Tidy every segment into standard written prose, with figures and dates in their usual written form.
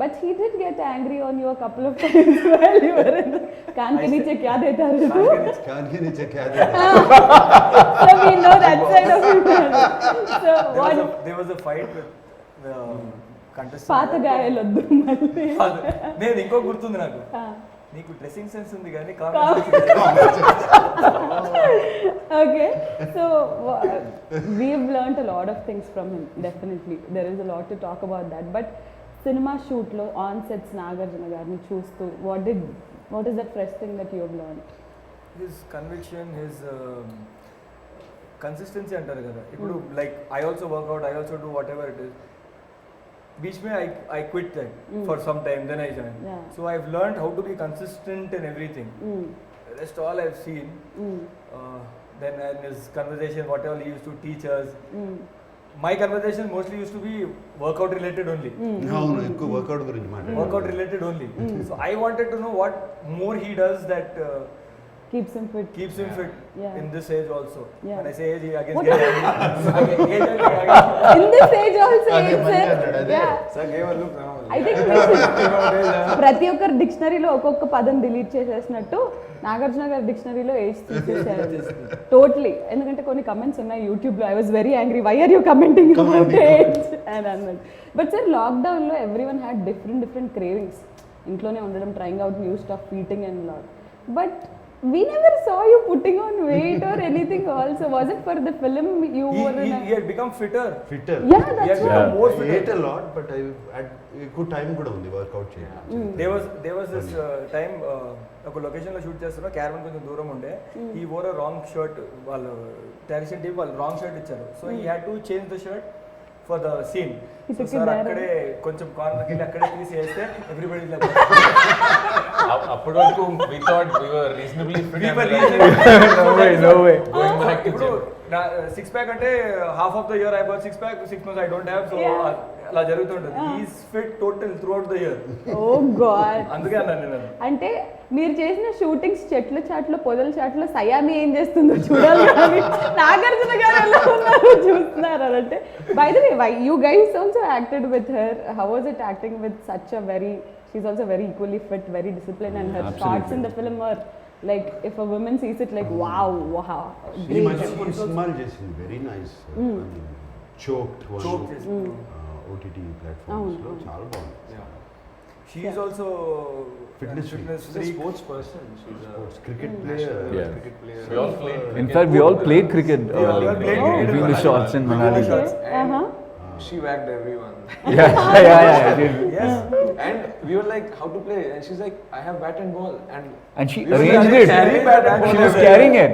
But he did get angry on you a couple of times while you were in the कान के नीचे क्या देता है तू? कान के नीचे क्या देता है? So we know that side of him. So there was a fight with contestant. పాత గాయాలొద్దు మళ్ళీ. నేను ఇంకో గుర్తుంది నాకు. నీకు డ్రెస్సింగ్ సెన్స్ ఉంది కానీ Okay, so we've learnt a lot of things from him. Definitely there is a lot to talk about that. But cinema shoot lo on sets Nagarjuna garni chustu what is that fresh thing that you have learned? His conviction, his consistency antaru kada. Ippudu like I also work out, I also do whatever it is. Beach mein I quit that for some time, then I joined. Yeah. So I've learned how to be consistent in everything. Rest all I've seen. Then in his conversation, whatever he used to teach us, my conversation mostly used to be workout related only. అవును ఎక్కువ work out గురించి మాట్లాడు. Workout related only. So I wanted to know what more he does that keeps him fit. Yeah. In this age also. Yeah. When I say age, he again What? get angry. In this age also అదే it's మళ్ళీ అంటాడు, అదే. yeah. Sir gave a look now. I think ప్రతి ఒక్కరు డిక్షనరీలో ఒక్కొక్క పదం delete చేసేసినట్టు Nagarjuna గారి డిక్షనరీలో age తీసేసారు టోటలీ. ఎందుకంటే కొన్ని కమెంట్స్ ఉన్నాయి యూట్యూబ్ లో, I was very angry, why are you commenting about age అని అన్నది. బట్ సార్ లాక్డౌన్ లో everyone had different cravings. ఇంట్లోనే ఉండడం, trying out new stuff, eating and lot. బట్ we never saw you putting on weight or anything also. Was it for the film you were in he had become fitter. Fitter. Yeah, that's Yes, what. more I fitter. ate a lot, but I had ఎక్కువ time కూడా ఉంది work out చేయడానికి. There was this time ఒక location లో shoot చేస్తున్నా, caravan కొంచెం దూరం ఉండే. He wore a wrong shirt. వాళ్ళు డైరెక్షన్ టీమ్ వాళ్ళు రాంగ్ షర్ట్ ఇచ్చారు. So he had to change the shirt for the scene. He So took it sir there. అక్కడే కొంచెం కార్నర్కి వెళ్ళి అక్కడే తీసేస్తే ఎవ్రీబడి అప్పటి వరకు we thought we were reasonably fit. no way. Going back to ఇప్పుడు gym. సిక్స్ ప్యాక్ అంటే half of the year I got six pack, 6 months I don't have. So అలా జరుగుతుంటుంది. He's fit total through out the year. Oh God. అందుకే అన్నాను నేను. అంటే మీరు చేసిన షూటింగ్స్ చెట్ల చాట్లో, పొదల చాట్లో సయామి ఏం చేస్తుందో చూడాలి కానీ నాగార్జున గారు ఎలా ఉన్నారో చూస్తున్నారు అని అంటే. By the way, you guys also acted with her. How was it acting with such a very, she is also very equally fit, very discipline, and her shorts in the film are like if a woman sees it like wow ఈ great. మధ్య కొన్ని సినిమాలు చేసింది very nice. Choked OTT platforms లో చాలా బాగుంది. She is also Fitness She's a freak. sports person. She's a cricket player. Yeah. cricket player. We all played cricket. In fact, we all played cricket we all played cricket between the in shots and Manali. Okay. shots. Uh-huh. She whacked everyone. Yeah, I did. Yes. And we were like, how to play? And she's like, I have bat and ball. And she we were arranged like, it. carry bat and She ball. was carrying it.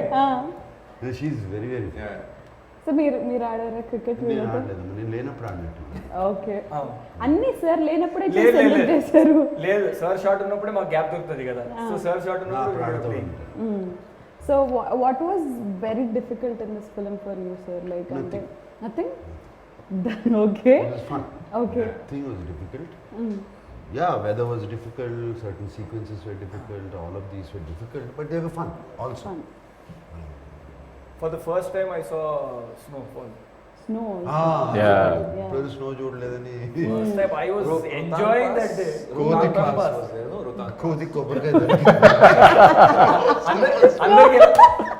She is very very. Yeah. So మీరు ఆడారా cricket? నేను ఆడలేదు, నేను లేనప్పుడు ఆడినట్టు. Okay. Ah. అన్ని sir లేనప్పుడే లేదు, లేదు, సెలెక్ట్ లేదు. చేశారు. లేదు, సార్ షాట్ ఉన్నప్పుడే మాకు గ్యాప్ దొరుకుతుంది కదా. సో సార్ షాట్ అప్పుడు ఆడుతూ ఉన్నప్పుడు ఉంటాను. So what was very difficult in this film for you, sir? Like Nothing. Nothing? Okay. It was fun. Okay. Nothing was difficult. Yeah, weather was difficult, certain sequences were difficult, all of these were difficult, but they were fun also. Fun. for the first time I saw snowfall. Snow. Yeah. ఇప్పుడు snow చూడలేదని First time I was enjoying that day. Rohtang Rohtang Pass Pass. was there, no? Rohtang. కోతి కొబ్బరికాయ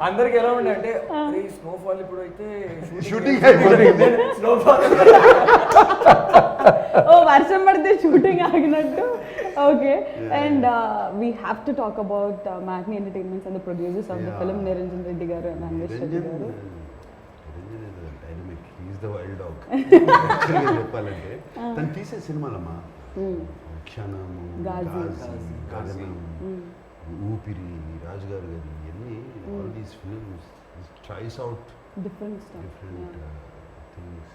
అందరికి ఎలా ఉండే అంటే snowfall ఇప్పుడు అయితే షూటింగ్ అయిపోయింది. స్నోఫాల్ ఓ వర్షం పడితే షూటింగ్ ఆగినట్టు. Okay. And we have to talk about Magni entertainments and the producers of the film, Niranjan Reddy garu and Anvesh Reddy garu. Dynamic, he's the wild dog చెప్పాలంటే. తను తీసే సినిమాలమ్మా క్షణము, గాజీ, గగనం, ఊపిరి, రాజు గారు గారి ఇవన్నీ, all these films tries out different stuff. different things.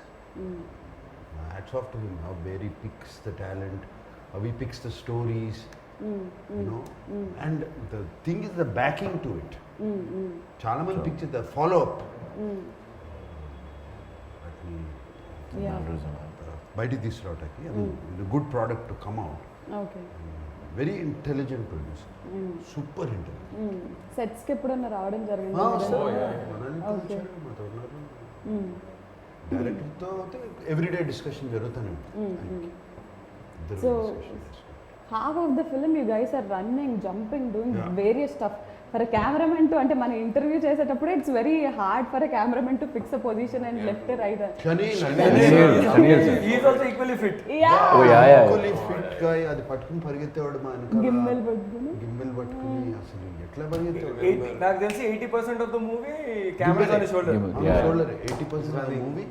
Hats off to him, how where he picks the talent, how he picks the stories, you know. And the thing is the backing to it. చాలా మంది picture the follow up బయటికి తీసుకురావటానికి good product to come out. Okay. Very intelligent producer, super intelligent. సెట్స్కి ఎప్పుడన్నా రావడం జరిగింది? డైరెక్టర్తో everyday discussion జరుగుతూనే ఉంటుంది. ఇద్దరు So, sessions. half of the film you guys are running, jumping, doing Yeah. various stuff. For a cameraman to అంటే మన interview చేసేటప్పుడు it's very hard for a cameraman to fix a position and left right. కానీ He's also equally fit. Oh, yeah. Fit గా అది పట్టుకుని పరిగెత్తేవాడు మా గిమ్మల్ పట్టుకుని గిమ్మల్ పట్టుకుని అసలు ఎట్లా పరిగెత్తేవాడు నాకు తెలిసి 80% of the movie cameras on shoulder. Gimbal. Yeah. Shoulder 80% of movie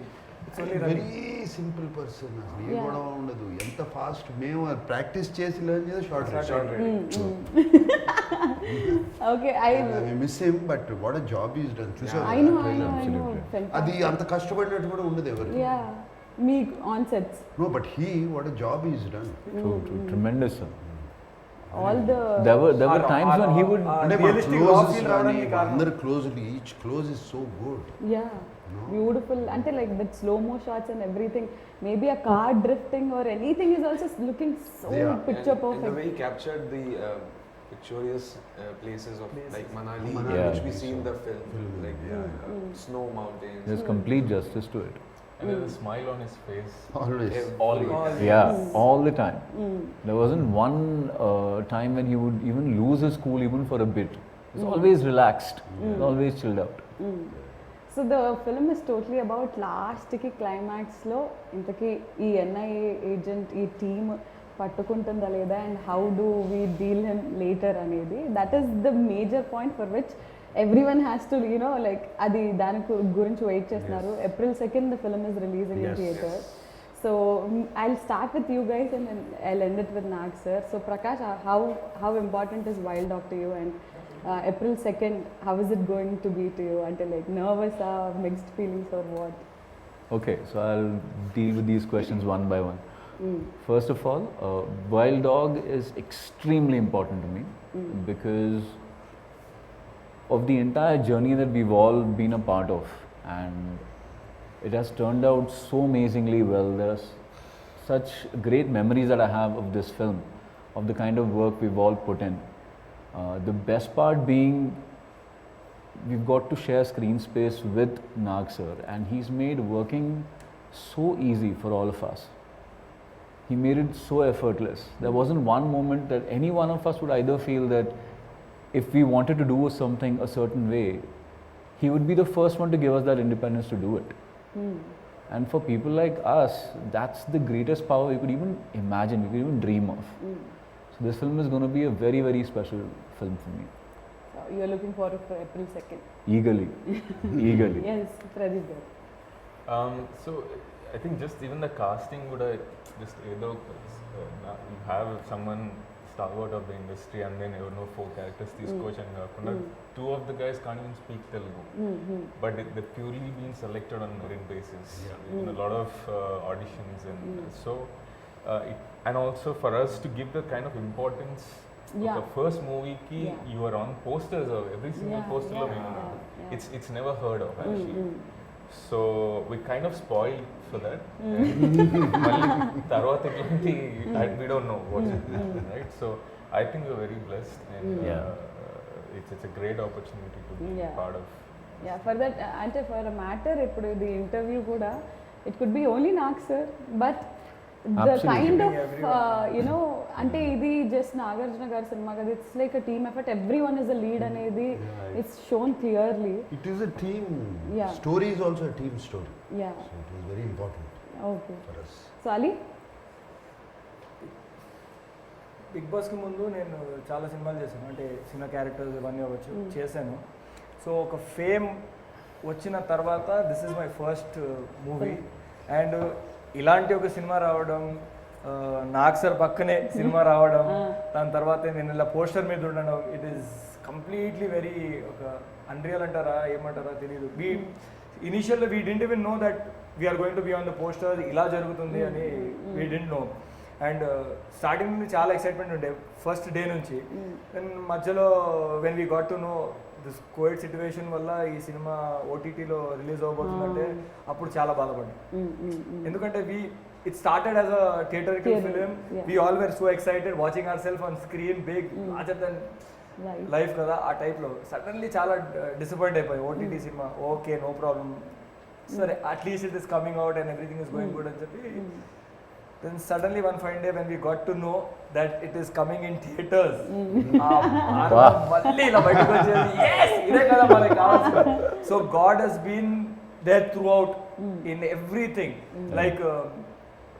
It's only very simple person అసలు ఏ గొడవ ఉండదు ఎంత ఫాస్ట్ మేము ప్రాక్టీస్ చేసి లెర్న్ చేసి short okay I miss him but what a job is done చూసారు ఐ నో అది అంత కష్టపడినట్టు కూడా ఉండదు ఎవరు yeah me on sets no but he what a job is done True. Tremendous. Sir. All the There were times when he would. అంటే మా Realistic raw closes feel కానీ రావడానికి కారణం. అందరు closely each close is so good yeah beautiful అంటే like that slow మో shots and everything maybe a car drifting or anything is also looking so Yeah. Picture And the way perfect he captured the picturesque places of like Manali, Manali, Yeah. which we see in the film, Film, like yeah. snow mountains. There's complete justice to it. And there's a smile on his face. Always Always. Yeah, all the time. There wasn't one time when he would even lose his cool even for a bit. He's always relaxed, always chilled out. So the film is totally about లాస్ట్కి క్లైమాక్స్లో ఇంతకీ ఈ NIA agent ఈ team పట్టుకుంటుందా లేదా and how do we deal him later అనేది that is the major point for which everyone has to you know like అది దాని గురించి వెయిట్ చేస్తున్నారు. April 2nd the film is releasing in theatre. So I'll start with you guys and then I'll end it with Nag sir. So Prakash, how important is Wild Dog to you, and April 2nd, how is it going to be to you? Until like nervous or mixed feelings or what? Okay, so I'll deal with these questions one by one. First of all, Wild Dog is extremely important to me because of the entire journey that we've all been a part of, and it has turned out so amazingly well. There's such great memories that I have of this film, of the kind of work we've all put in. The best part being we've got to share screen space with Nag sir, and he's made working so easy for all of us. He made it so effortless. There wasn't one moment that any one of us would either feel that if we wanted to do something a certain way, he would be the first one to give us that independence to do it. And for people like us, that's the greatest power we could even imagine, we could even dream of. So this film is going to be a very, very special film for me. So you're looking forward for April 2nd. Eagerly. Eagerly. Yes, Pradeep garu. So I think just even the casting would just either you have someone stalwart of the industry and then you know 4 characters తీసుకోవచ్చు అని కాకుండా 2 of the guys can't even speak Telugu, but they're purely being selected on merit basis. In a lot of auditions and so and also for us to give the kind of importance of the first movie ki you are on posters of every single poster lo మేము ఉన్నాం. It's never heard of actually. So we kind of spoiled for that. మళ్ళీ తర్వాత ఎట్లాంటి we don't know what's right. So I think we're very blessed and it's a great opportunity to be part of. Yeah, for that అంటే for a matter ఇప్పుడు ఇది interview కూడా it could be only Nag sir but the kind of you know అంటే ఇది just Nagarjuna గారి సినిమా కదా, it's like a team effort, everyone is a lead అనేది it's shown clearly. It is a team. Yeah. Story is also a team story. Yeah. So it was very important Okay. for us. So Ali? Big బాస్కి ముందు నేను చాలా సినిమాలు చేశాను, అంటే చిన్న characters ఇవన్నీ అవ్వచ్చు చేశాను. సో ఒక ఫేమ్ వచ్చిన తర్వాత this is my first movie and ఇలాంటి ఒక సినిమా రావడం, నాగ్ సార్ పక్కనే సినిమా రావడం, దాని తర్వాత నేను ఇలా పోస్టర్ మీద ఉండడం, ఇట్ ఈస్ కంప్లీట్లీ వెరీ ఒక అన్రియల్ అంటారా ఏమంటారా తెలియదు. Initial we didn't even know that we're going to be on the poster, ఇలా జరుగుతుంది అని we didn't know. And starting నుండి చాలా ఎక్సైట్మెంట్ ఉండే ఫస్ట్ డే నుంచి. దెన్ మధ్యలో when we got to know this covid situation వల్ల ఈ సినిమా ఓటీటీలో రిలీజ్ అవ్వబోతుందంటే అప్పుడు చాలా బాధపడ్డాం. ఎందుకంటే it started as a theatrical film. We all were so excited watching ourselves on screen, big, larger than life కదా ఆ టైప్లో. సడన్లీ చాలా డిసప్పాయింట్ అయిపోయి ఓటీటీ సినిమా, ఓకే నో ప్రాబ్లమ్ సరే at least it is coming out and everything is going good అని చెప్పి Then suddenly one fine day when we got to know that it is coming in theaters, so God has been there throughout in everything. Like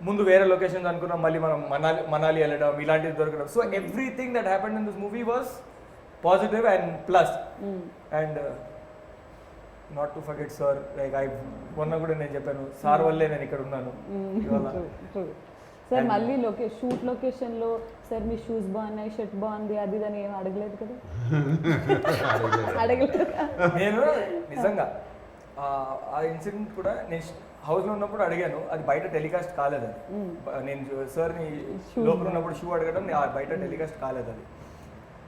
ముందు వేరే locations అనుకున్నాం, మళ్ళీ మనం మనాలి వెళ్ళడం ఇలాంటివి దొరకడం. So everything that happened in this movie was positive and plus. And not to forget sir, like మొన్న కూడా నేను చెప్పాను సార్ వల్లే నేను ఇక్కడ ఉన్నాను ఇవాళ. సార్ మళ్ళీ షూట్ లొకేషన్లో సార్ మీ షూస్ బాగున్నాయి, షర్ట్ బాగుంది, అది అని ఏం అడగలేదు కదా? అడగలేదు. నేను నిజంగా ఆ ఇన్సిడెంట్ కూడా నేను హౌస్లో ఉన్నప్పుడు అడిగాను, అది బయట టెలికాస్ట్ కాలేదు. అది నేను సార్ని లోపల ఉన్నప్పుడు షూ అడగడం బయట టెలికాస్ట్ కాలేదు. అది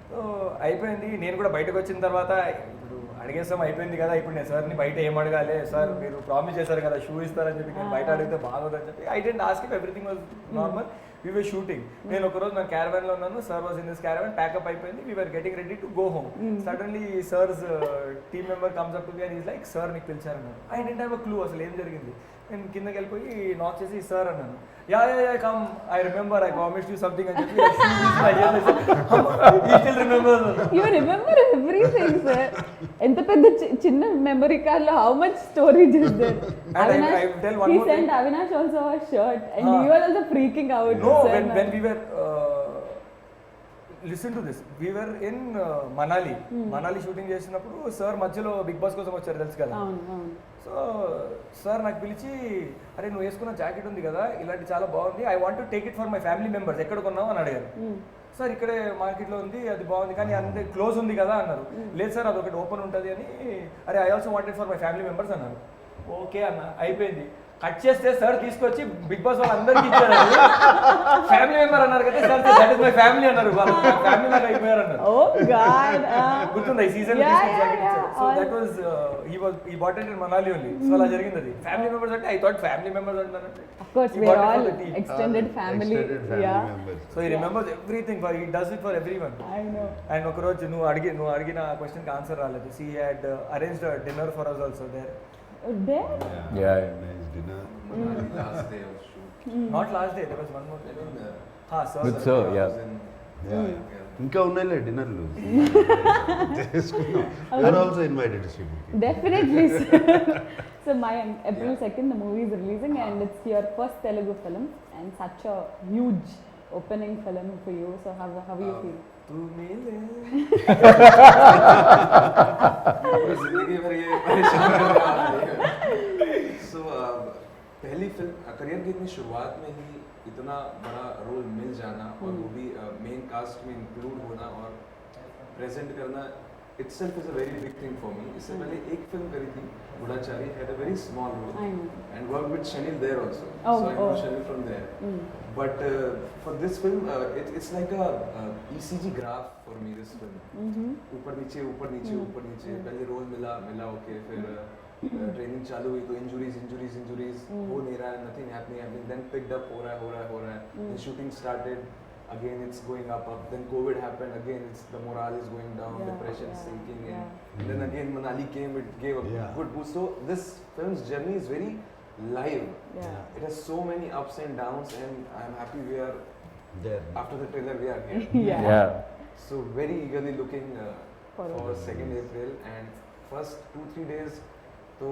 సో అయిపోయింది. నేను కూడా బయటకు వచ్చిన తర్వాత ఇప్పుడు అడిగేస్తాం అయిపోయింది కదా, ఇప్పుడు నేను సార్ని బయట ఏం అడగాలి, సార్ మీరు ప్రామిస్ చేశారు కదా షూ ఇస్తారని చెప్పి, నేను బయట అడిగితే బాగోదని చెప్పి I didn't ask if everything was normal. We were shooting. నేను ఒకరోజు నా క్యారవాన్లో ఉన్నాను, sir was in this caravan, pack up అయిపోయింది, we were getting ready to go home. Suddenly sir's team member comes up to me and is like sir నీకు పిలిచారన్నాను. I didn't have a clue అసలు ఏం జరిగింది. నేను కిందకి వెళ్ళిపోయి నాక్ చేసి సార్ అన్నాను. Yeah come, I remember I promised you something అని చెప్పి యు రిమెంబర్ ఎవ్రీథింగ్ సార్. ఎంత పెద్ద చిన్న మెమరీ కార్డ్ లో how much storage is there. He sent Avinash also a shirt and you were also freaking out. No, when we were listen to this, we were in Manali shooting చేసినప్పుడు sir మధ్యలో big boss కోసం వచ్చారు తెలుసు కదా. So sir నాకు పిలిచి, అరే నువ్వు వేసుకున్న జాకెట్ ఉంది కదా ఇలాంటి చాలా బాగుంది, I want to take it for my family members, ఎక్కడ కొన్నావు అని అడిగారు. సార్ ఇక్కడే మార్కెట్లో ఉంది, అది బాగుంది కానీ అంతే క్లోజ్ ఉంది కదా అన్నారు. లేదు సార్ అది ఒకటి ఓపెన్ ఉంటుంది అని. అరే I also wanted for my family members అన్నారు. ఓకే అన్న, అయిపోయింది. కట్ చేస్తే సార్ తీసుకొచ్చి బిగ్ బాస్ వాళ్ళందరికీ ఇచ్చారు. ఫ్యామిలీ మెంబర్ అన్నారు కదా sir, that is my family అన్నారు. ఫ్యామిలీ లాగా అయిపోయారు అన్నారు. గుర్తుందా ఈ సీజన్ జాకెట్ ఇచ్చారు. So that was he bought it in Manali only. So అలా జరిగింది. అది ఫ్యామిలీ మెంబర్స్ అంటే ఐ థాట్ ఫ్యామిలీ మెంబర్స్ అంటారంటే of course we are all extended family. Yeah, so he remembers everything, for he does it for everyone. I know. And ఒక రోజు నువ్వు అడిగిన question కి ఆన్సర్ రాలేదు. He had arranged a dinner for us also there. There? Yeah. Nice dinner. Last day of shoot. Not last day, there was one more day. Sir. With sir, yeah. ఇంకా ఉన్నాయిలే డిన్నర్లు. You are also invited to see. Definitely. Sir. So Mayank, April 2nd the movie is releasing and it's your first Telugu film and such a huge opening film for you. So how you feel? जिंदगी भर ये परेशान कर रहा है. So पहली film career की इतनी शुरुआत में ही इतना बड़ा रोल मिल जाना और वो भी मेन कास्ट में इंक्लूड होना और प्रेजेंट करना itself is a very big thing for me. इससे पहले एक फिल्म करी थी Goodachari, had a very small role and worked with Shanil there also. So I know Shanil from there. But for this film, it's like a ECG graph for me. This film. ऊपर नीचे ऊपर नीचे ऊपर नीचे. पहले role मिला okay, फिर training चालू हुई तो इंजुरीज हो नहीं रहा है, nothing happening. Then picked up हो रहा है. Then shooting started. Again it's going up. Then COVID happened. Again the morale is going down, depression sinking in. And then again Manali came. It gave a good boost. So this film's journey is very live. It has so many ups and downs, and I'm happy we are There. after the trailer we are here. Yeah. So very eagerly looking for 2nd April, and first 2-3 days, so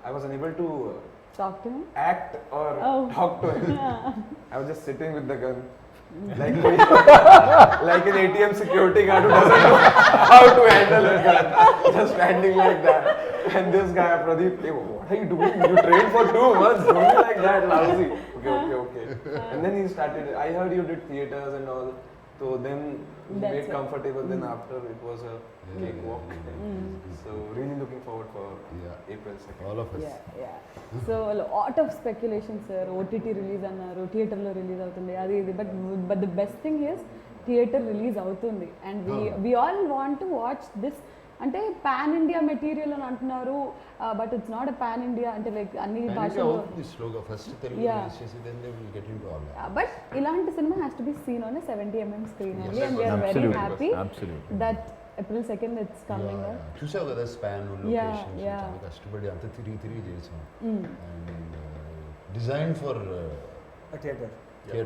I was unable to Talk to him? act or talk to him. I was just sitting with the gun. Like like an ATM security guard who doesn't know how to handle a gun, just standing like that. And this guy, Pradeep, hey, what are you doing? You trained for 2 months. Don't be like that, lousy. Okay. And then he started. I heard you did theaters and all. So then we made comfortable. Then after it was a cakewalk. So really looking forward for April 2nd. All of us. Yeah. So a lot of speculation, sir. OTT release annaru, theater lo release avutundi, adi idi. But the best thing is theater release avutundi, and we all want to watch this. అంటే pan India material అని అంటున్నారు, but it's not a pan India. అంటే like అన్ని భాషలు స్లోగా first Telugu release చేసి then they will get into all that. But ఇలాంటి cinema has to be seen on 70mm screen only, and we are very happy that April 2nd it's coming up. చూసావు కదా span locations చాలా కష్టపడి అంత తిరిగి చేసాం. And design for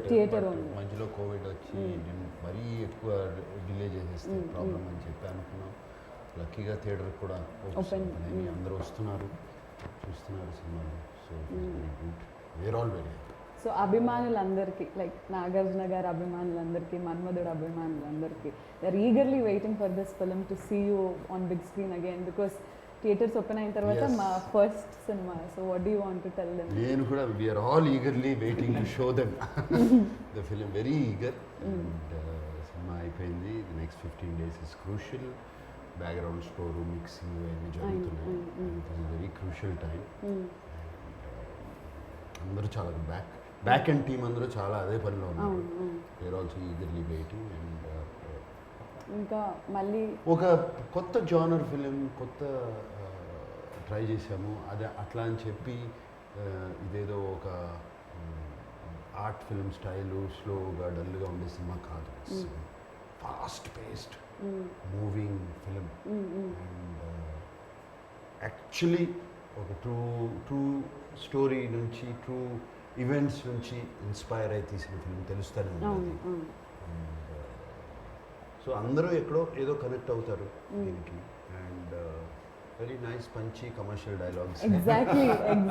Theatre only. మధ్యలో Covid వచ్చి మరీ ఎక్కువ డిలే చేసేస్తే ప్రాబ్లం అని చెప్పి అనుకున్నాం. లక్కీగా థియేటర్ కూడా Open. అందరూ వస్తున్నారు, చూస్తున్నారు సినిమాలు. So very good, we're all very happy. So అభిమానులందరికీ లైక్ నాగార్జున గారి అభిమానులందరికీ, మన్మధుడు అభిమానులందరికీ their eagerly waiting for this film to see you on big screen again because theatres open అయిన తర్వాత Yes. మా first cinema. So what do you want to tell them? నేను కూడా we are all eagerly waiting to show them the film, very eager. And cinema అయిపోయింది, the next 15 days is crucial. Background score, mixing ఇవన్నీ జరుగుతున్నాయి. It is very crucial time. అందరూ చాలా back and team అందరూ చాలా అదే పనిలో ఉన్నారు. We're also eagerly waiting. And ఇంకా మళ్ళీ ఒక కొత్త జానర్ ఫిలిం, కొత్త ట్రై చేసాము. అదే అట్లా అని చెప్పి ఇదేదో ఒక ఆర్ట్ ఫిల్మ్ స్టైలు స్లోగా డల్గా ఉండే సినిమా కాదు. Fast paced moving film. And actually ఒక ట్రూ స్టోరీ నుంచి, ట్రూ ఈవెంట్స్ నుంచి ఇన్స్పైర్ అయి తీసిన ఫిలిం తెలుస్తూనే ఉంటుంది. సో అందరూ ఎక్కడో ఏదో కనెక్ట్ అవుతారు దీనికి. And very nice Punchhi commercial dialogues. Exactly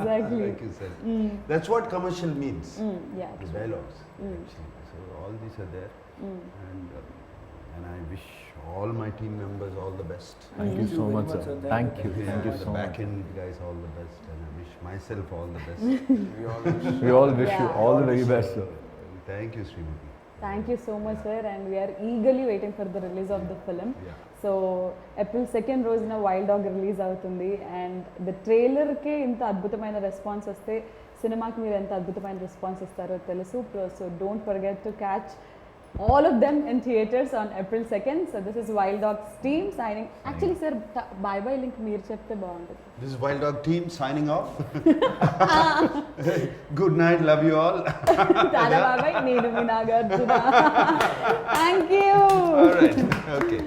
Like you said. That's what commercial means. yeah, The dialogues actually. So all these are there. And I wish all my team members all the best. Thank you so much, sir. Thank you The so back much. end guys all the best, and I wish myself all the best. We all wish you Yeah. all the very best, sir. Thank you, Srimati. Thank you so much sir. And we're eagerly waiting for the release of the film. Yeah. So April 2nd రోజున wild dog release అవుతుంది. And the ట్రైలర్కే ఇంత అద్భుతమైన response వస్తే సినిమాకి మీరు ఎంత అద్భుతమైన రెస్పాన్స్ ఇస్తారో తెలుసు. So don't forget to catch all of them in theaters on April 2nd. So this is Wild Dogs team signing. Actually sir, bye bye link meer chepte baguntundi. This is Wild Dog team signing off. Good night, love you all. Tara bye bye, nenu mi Nagarjuna. Thank you. All right, okay.